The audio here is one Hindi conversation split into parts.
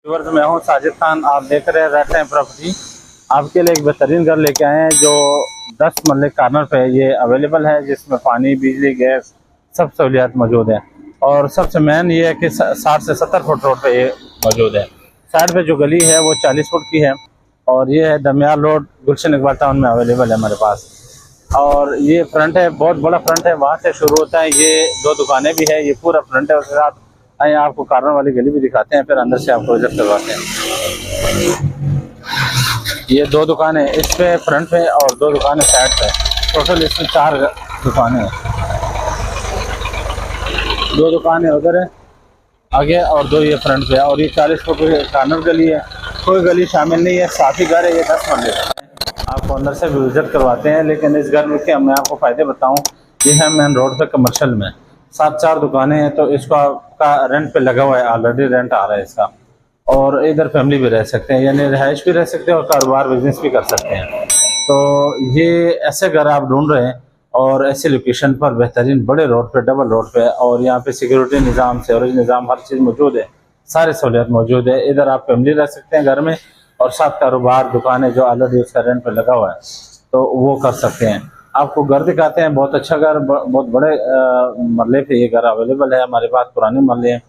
व्यूअर्स, मैं हूं साजिद खान। आप देख रहे हैं रेड टाइम प्रॉपर्टी। आपके लिए एक बेहतरीन घर लेके आए हैं जो 10 मरले कॉर्नर पे ये अवेलेबल है, जिसमें पानी, बिजली, गैस सब सहूलियात मौजूद है। और सबसे मेन ये है कि 60 से 70 फुट रोड पे ये मौजूद है। साइड पे जो गली है वो 40 फुट की है और ये है दमियाल रोड, गुलशन इकबाल टाउन में अवेलेबल है हमारे पास। और ये फ्रंट है, बहुत बड़ा फ्रंट है, वहाँ से शुरू होता है। ये 2 दुकानें भी है, ये पूरा फ्रंट है। उसके साथ आइए आपको कॉर्नर वाली गली भी दिखाते हैं, फिर अंदर से आपको विजिट करवाते हैं। ये 2 दुकानें इस पे फ्रंट पे और 2 दुकानें साइड पे, टोटल इसमें 4 दुकानें हैं। 2 दुकानें उधर है आगे और 2 ये फ्रंट पे, और ये 40 फुट कॉर्नर गली है, कोई गली शामिल नहीं है। साथ ही घर है, ये 10 मरले आपको अंदर से भी विजिट करवाते हैं। लेकिन इस घर में के मैं आपको फ़ायदे बताऊं, ये है मेन रोड पे कमर्शियल में 7-4 दुकानें हैं, तो इसका का रेंट पे लगा हुआ है, ऑलरेडी रेंट आ रहा है इसका। और इधर फैमिली भी रह सकते हैं, यानी रिहाइश भी रह सकते हैं और कारोबार बिजनेस भी कर सकते हैं। तो ये ऐसे घर आप ढूंढ रहे हैं और ऐसी लोकेशन पर बेहतरीन बड़े रोड पे, डबल रोड पे, और यहाँ पे सिक्योरिटी निज़ाम, सीवरेज निज़ाम, हर चीज़ मौजूद है, सारे सहूलियत मौजूद है। इधर आप फैमिली रह सकते हैं घर में, और साथ कारोबार, दुकानें जो ऑलरेडी उसका रेंट पे लगा हुआ है तो वो कर सकते हैं। आपको घर दिखाते हैं, बहुत अच्छा घर, बहुत बड़े मरले पे ये घर अवेलेबल है हमारे पास, पुराने मरले हैं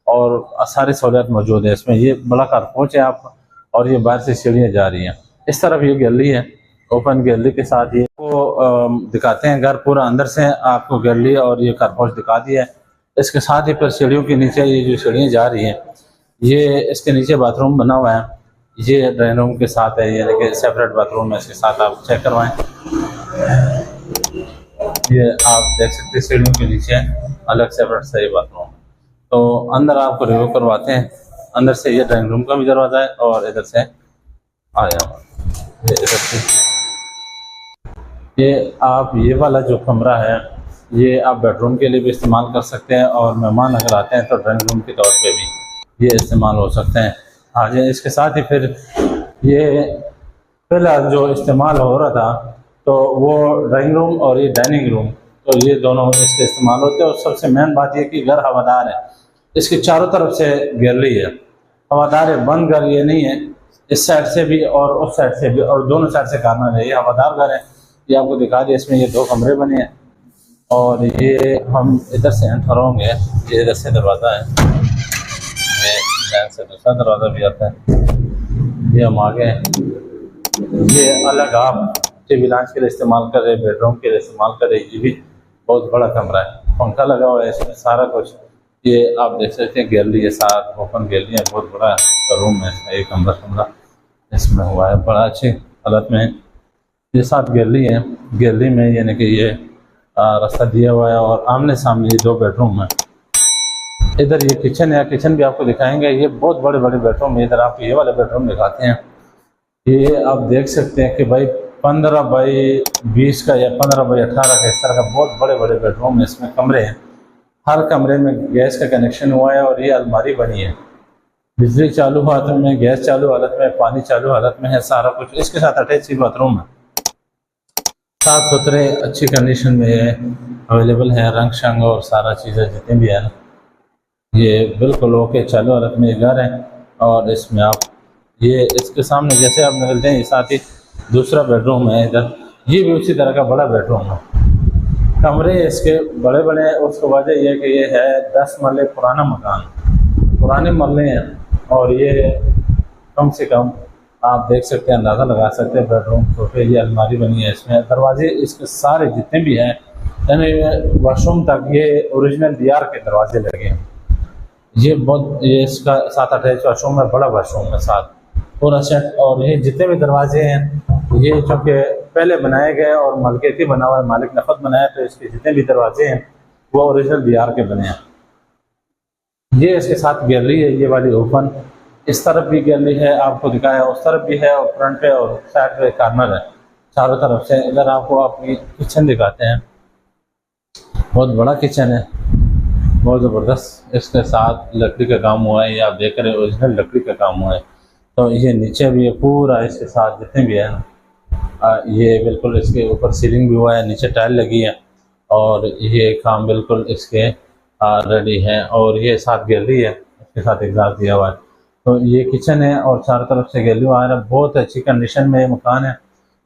और सारी सहूलियत मौजूद है इसमें। ये बड़ा कारपोच है आप, और ये बाहर से सीढ़ियाँ जा रही हैं। इस तरफ ये गैलरी है, ओपन गैलरी के साथ ये को दिखाते हैं घर पूरा अंदर से। आपको गैलरी और ये कारपोच दिखा दिया है। इसके साथ ही फिर सीढ़ियों के नीचे ये जो सीढ़ियाँ जा रही हैं, ये इसके नीचे बाथरूम बना हुआ है। ये ड्राइंग रूम के साथ है, यानी कि सेपरेट बाथरूम है, इसके साथ आप चेक करवाएं। ये आप देख सकते हैं सीढ़ियों के नीचे अलग सेपरेट से ये बाथरूम। तो अंदर आपको रिव्यू करवाते हैं। अंदर से ये ड्राइंग रूम का भी दरवाज़ा है और इधर से आया ये इधर से ये आप ये वाला जो कमरा है ये आप बेडरूम के लिए भी इस्तेमाल कर सकते हैं, और मेहमान अगर आते हैं तो ड्राइंग रूम के तौर पे भी ये इस्तेमाल हो सकते हैं। हाँ जी, इसके साथ ही फिर ये पहला जो इस्तेमाल हो रहा था तो वो ड्राइंग रूम और ये डाइनिंग रूम, तो ये दोनों इसके इस्तेमाल होते हैं। और सबसे मेन बात ये कि घर हवादार है, इसके चारों तरफ से गैलरी है, हवादार है, बंद घर ये नहीं है। इस साइड से भी और उस साइड से भी, और दोनों साइड से कॉर्नर है, ये हवादार घर है। ये आपको दिखा दिया, इसमें ये 2 कमरे बने हैं। और ये हम इधर से एंटर होंगे, ये इधर से दरवाज़ा है, से दूसरा दरवाज़ा भी आता है। ये हम आगे हैं, ये अलग आप टीवी लॉन्च के लिए इस्तेमाल कर रहे, बेडरूम के लिए इस्तेमाल कर रहे। ये भी बहुत बड़ा कमरा है, पंखा लगा हुआ है इसमें, सारा कुछ। ये आप देख सकते हैं गैलरी है, साथ ओपन गैलरी है, बहुत बड़ा रूम है इसमें। एक कमरा इसमें हुआ है, बड़ा अच्छी हालत में है। ये साथ गैलरी है, गैलरी में यानी कि ये रास्ता दिया हुआ है, और आमने सामने ये 2 बेडरूम है। इधर ये किचन है, किचन भी आपको दिखाएंगे। ये बहुत बड़े बड़े बेडरूम है। इधर आपको ये वाले बेडरूम दिखाते हैं। ये आप देख सकते हैं कि भाई 15 बाई 20 का या 15 बाई 18 का, इस तरह का बहुत बड़े बड़े बेडरूम है। इसमें कमरे हैं, हर कमरे में गैस का कनेक्शन हुआ है, और ये अलमारी बनी है। बिजली चालू हालत में, गैस चालू हालत में, पानी चालू हालत में है, सारा कुछ। इसके साथ अटैच बाथरूम है, साफ सुथरे अच्छी कंडीशन में है, अवेलेबल है। रंग शंग और सारा चीज़ें जितनी भी है ना, ये बिल्कुल ओके चालू हालत में ये घर है। और इसमें आप ये इसके सामने जैसे आप निकलते हैं, ये साथ ही दूसरा बेडरूम है इधर, ये भी उसी तरह का बड़ा बेडरूम है। कमरे इसके बड़े बड़े हैं। उसकी वजह यह कि ये है 10 मरले पुराना मकान, पुराने मरले हैं, और ये कम से कम आप देख सकते हैं, अंदाज़ा लगा सकते हैं। बेडरूम छोटे, ये अलमारी बनी है इसमें, दरवाजे इसके सारे जितने भी हैं, यानी वाशरूम तक ये ओरिजिनल दीवार के दरवाजे लगे हैं। ये बहुत, ये इसका 7 अटैच वाशरूम है, बड़ा वाशरूम है साथ पूरा सेट। और ये जितने भी दरवाजे हैं ये चूँकि पहले बनाए गए और मलकियती बना हुआ है, मालिक ने खुद बनाया, तो इसके जितने भी दरवाजे हैं वो ओरिजिनल दीवार के बने हैं। ये इसके साथ गैलरी है, ये वाली ओपन। इस तरफ भी गैलरी है, आपको दिखाया, उस तरफ भी है, और फ्रंट पे और साइड पे कॉर्नर है, चारों तरफ से। इधर आपको अपनी किचन दिखाते हैं, बहुत बड़ा किचन है, बहुत ज़बरदस्त। इसके साथ लकड़ी का काम हुआ है, ये आप देख रहे हैं, ओरिजिनल लकड़ी का काम हुआ है। तो ये नीचे भी है पूरा, इसके साथ जितने भी है ना, ये बिल्कुल इसके ऊपर सीलिंग भी हुआ है, नीचे टाइल लगी है, और ये काम बिल्कुल इसके रेडी है। और ये साथ गैलरी है, इसके साथ एग्जॉस्ट दिया हुआ है। तो ये किचन है और चारों तरफ से गैलू आ रहा है। बहुत अच्छी कंडीशन में ये मकान है।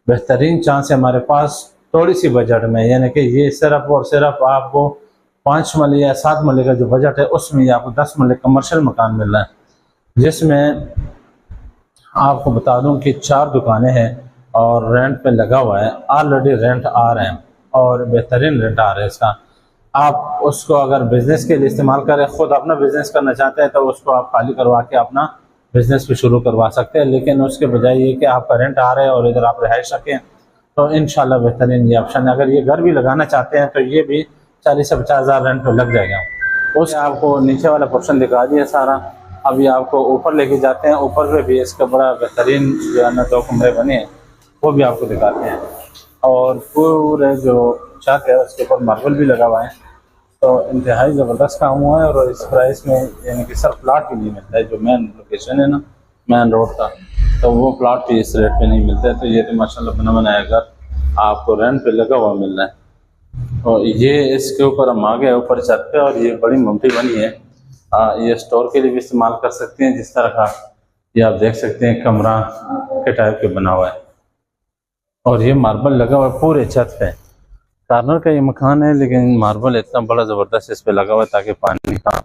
बेहतरीन चांस है हमारे पास थोड़ी सी बजट में, यानी कि ये सिर्फ और सिर्फ आपको 5 मरले या 7 मरले का जो बजट है उसमें आपको 10 मरले कमर्शियल मकान मिल रहा है, जिसमें आपको बता दूं कि 4 दुकानें हैं और रेंट पे लगा हुआ है। ऑलरेडी रेंट आ रहे हैं और बेहतरीन रेंट आ रहा है इसका। आप उसको अगर बिज़नेस के लिए इस्तेमाल करें, ख़ुद अपना बिज़नेस करना चाहते हैं तो उसको आप खाली करवा के अपना बिज़नेस भी शुरू करवा सकते हैं, लेकिन उसके बजाय ये कि आपका रेंट आ रहा है और इधर आप रहाइश सकें तो इंशाल्लाह बेहतरीन ये ऑप्शन है। अगर ये घर भी लगाना चाहते हैं तो ये भी 40 से 50 हज़ार रेंट पर लग जाएगा। उससे आपको नीचे वाला पोर्शन दिखा दिया सारा। अभी आपको ऊपर लेके जाते हैं, ऊपर पे भी इसका बड़ा बेहतरीन जो है ना 2 कमरे बने हैं वो भी आपको दिखाते हैं। और पूरे जो छत है उसके ऊपर मार्बल भी लगा हुआ है, तो इंतहाई ज़बरदस्त काम हुआ है। और इस प्राइस में यानी कि सर प्लाट भी नहीं मिलता है, जो मेन लोकेशन है ना मेन रोड का, तो वो प्लाट भी इस रेट पे नहीं मिलता है। तो ये तो माशाल्लाह बना बनाया घर आपको रेंट पे लगा हुआ मिल रहा है। और ये इसके ऊपर हम आ गए ऊपर छत पे, और ये बड़ी ममटी बनी है। ये स्टोर के लिए भी इस्तेमाल कर सकते हैं जिस तरह का ये आप देख सकते हैं कमरा के टाइप के बना हुआ है। और ये मार्बल लगा हुआ है पूरे छत पे। कॉर्नर का ये मकान है लेकिन मार्बल इतना बड़ा ज़बरदस्त इस पे लगा हुआ है ताकि पानी का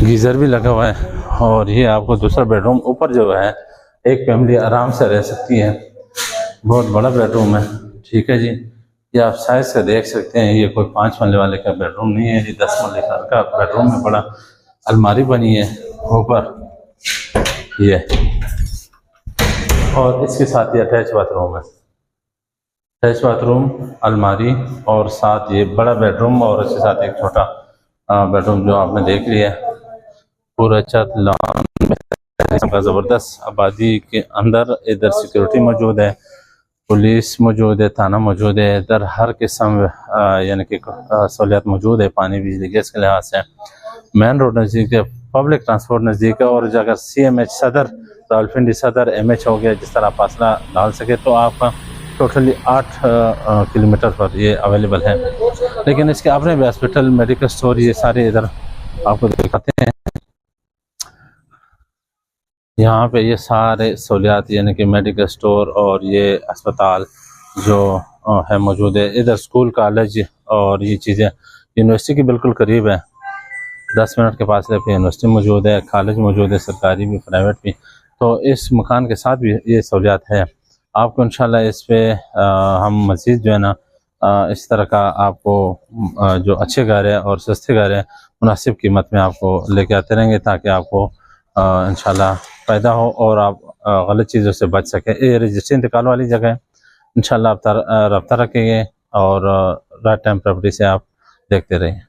गीज़र भी लगा हुआ है। और ये आपको दूसरा बेडरूम ऊपर जो है एक फैमिली आराम से रह सकती है। बहुत बड़ा बेडरूम है, ठीक है जी। ये आप साइज से देख सकते हैं, ये कोई 5 मरले वाले का बेडरूम नहीं है, ये 10 मरले का बेडरूम है। बड़ा अलमारी बनी है ऊपर ये, और इसके साथ ये अटैच बाथरूम है। अटैच बाथरूम, अलमारी और साथ ये बड़ा बेडरूम और इसके साथ एक छोटा बेडरूम जो आपने देख लिया। पूरा छत लॉन का ज़बरदस्त आबादी के अंदर। इधर सिक्योरिटी मौजूद है, पुलिस मौजूद है, थाना मौजूद है। इधर हर किस्म यानी कि सहूलियत मौजूद है, पानी बिजली गैस के लिहाज से। मेन रोड नज़दीक है, पब्लिक ट्रांसपोर्ट नज़दीक है। और अगर CMH सदर, रावलपिंडी सदर MH हो गया, जिस तरह फासला डाल सके तो आप टोटली 8 किलोमीटर पर ये अवेलेबल है। लेकिन इसके अपने भी हॉस्पिटल, मेडिकल स्टोर ये सारे इधर आपको दिखाते हैं। यहाँ पे ये सारे सहूलियात यानी कि मेडिकल स्टोर और ये अस्पताल जो है मौजूद है। इधर स्कूल, कॉलेज और ये चीज़ें यूनिवर्सिटी के बिल्कुल करीब है। 10 मिनट के फासले पे यूनिवर्सिटी मौजूद है, कॉलेज मौजूद है, सरकारी भी प्राइवेट भी। तो इस मकान के साथ भी ये सहूलियात है। आपको इंशाल्लाह इस पे हम मज़ीद जो है ना इस तरह का आपको जो अच्छे घर है और सस्ते घर है मुनासिब कीमत में आपको लेके आते रहेंगे, ताकि आपको इंशाल्लाह फ़ायदा हो और आप गलत चीज़ों से बच सकें। ये रजिस्ट्री इंतकाल वाली जगह है, इंशाल्लाह आप रब्ता रखेंगे और राइट टाइम प्रॉपर्टी से आप देखते रहें।